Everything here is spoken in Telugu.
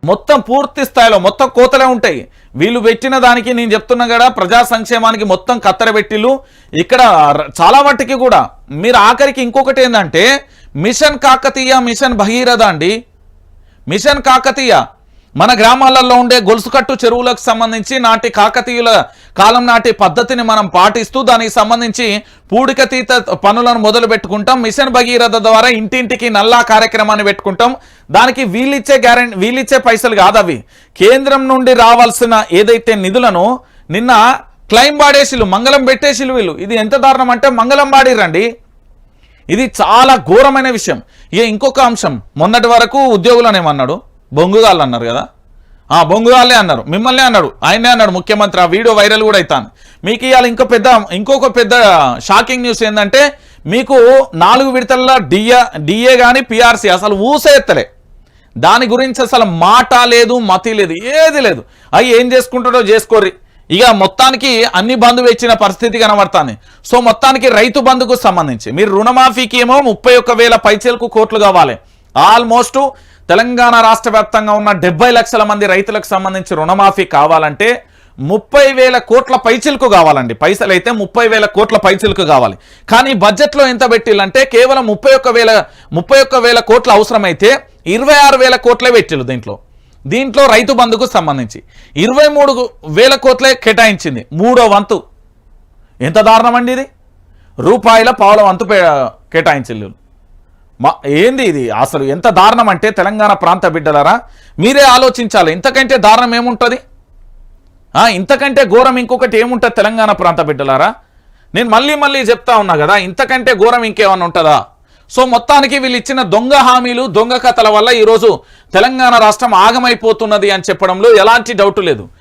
మొత్తం పూర్తి స్థాయిలో మొత్తం కోతలే ఉంటాయి. వీళ్ళు పెట్టిన దానికి నేను చెప్తున్నా కదా, ప్రజా సంక్షేమానికి మొత్తం కత్తెరబెట్టిలు. ఇక్కడ చాలా వాటికి కూడా మీరు ఆఖరికి ఇంకొకటి ఏంటంటే మిషన్ కాకతీయ, మిషన్ భగీరథ అండి. మిషన్ కాకతీయ మన గ్రామాలలో ఉండే గొలుసుకట్టు చెరువులకు సంబంధించి నాటి కాకతీయుల కాలం నాటి పద్ధతిని మనం పాటిస్తూ దానికి సంబంధించి పూడికతీత పనులను మొదలు పెట్టుకుంటాం. మిషన్ భగీరథ ద్వారా ఇంటింటికి నల్లా కార్యక్రమాన్ని పెట్టుకుంటాం. దానికి వీళ్ళిచ్చే పైసలు కాదు, అవి కేంద్రం నుండి రావాల్సిన ఏదైతే నిధులను నిన్న క్లైమ్ బాడేసిలు, మంగళం పెట్టేసిలు వీళ్ళు. ఇది ఎంత దారుణం అంటే మంగళం బాడిరండి. ఇది చాలా ఘోరమైన విషయం. ఇక ఇంకొక అంశం, మొన్నటి వరకు ఉద్యోగులనేమన్నాడు, బొంగుగాళ్ళు అన్నారు కదా, బొంగుగాళ్ళే అన్నారు, మిమ్మల్ని అన్నాడు, ఆయనే అన్నాడు ముఖ్యమంత్రి. ఆ వీడియో వైరల్ కూడా అవుతాను. మీకు ఇవాళ ఇంకొక పెద్ద షాకింగ్ న్యూస్ ఏంటంటే మీకు 4 విడతల్లో డిఏ కానీ పిఆర్సీ అసలు ఊసేత్తలే. దాని గురించి అసలు మాట లేదు, మతి లేదు, ఏది లేదు. అవి ఏం చేసుకుంటాడో చేసుకోర్రి. ఇక మొత్తానికి అన్ని బంధువు ఇచ్చిన పరిస్థితి కనబడుతుంది. సో మొత్తానికి రైతు బంధుకు సంబంధించి మీరు రుణమాఫీకి ఏమో 31,000 పైచీలకు కోట్లు కావాలి. ఆల్మోస్ట్ తెలంగాణ రాష్ట్ర వ్యాప్తంగా ఉన్న 70 లక్షల మంది రైతులకు సంబంధించి రుణమాఫీ కావాలంటే 30,000 కోట్ల పైచిలకు కావాలండి. పైసలు అయితే 30,000 కోట్ల పైచిలకు కావాలి. కానీ బడ్జెట్లో ఎంత పెట్టిల్లంటే కేవలం 31,000 కోట్లు అవసరమైతే 26,000 కోట్లే పెట్టిల్లు. దీంట్లో రైతు బంధుకు సంబంధించి 23,000 కోట్లే కేటాయించింది. 3వ వంతు. ఎంత దారుణం అండి ఇది. ₹1.5 వంతు కేటాయించిల్లు. ఏంది ఇది అసలు? ఎంత దారుణం అంటే తెలంగాణ ప్రాంత బిడ్డలారా మీరే ఆలోచించాలి. ఇంతకంటే దారుణం ఏముంటుంది? ఇంతకంటే ఘోరం ఇంకొకటి ఏముంటుంది తెలంగాణ ప్రాంత బిడ్డలారా? నేను మళ్ళీ చెప్తా ఉన్నా కదా, ఇంతకంటే ఘోరం ఇంకేమన్నా ఉంటుందా? సో మొత్తానికి వీళ్ళు ఇచ్చిన దొంగ హామీలు, దొంగ కథల వల్ల ఈరోజు తెలంగాణ రాష్ట్రం ఆగమైపోతున్నది అని చెప్పడంలో ఎలాంటి డౌట్ లేదు.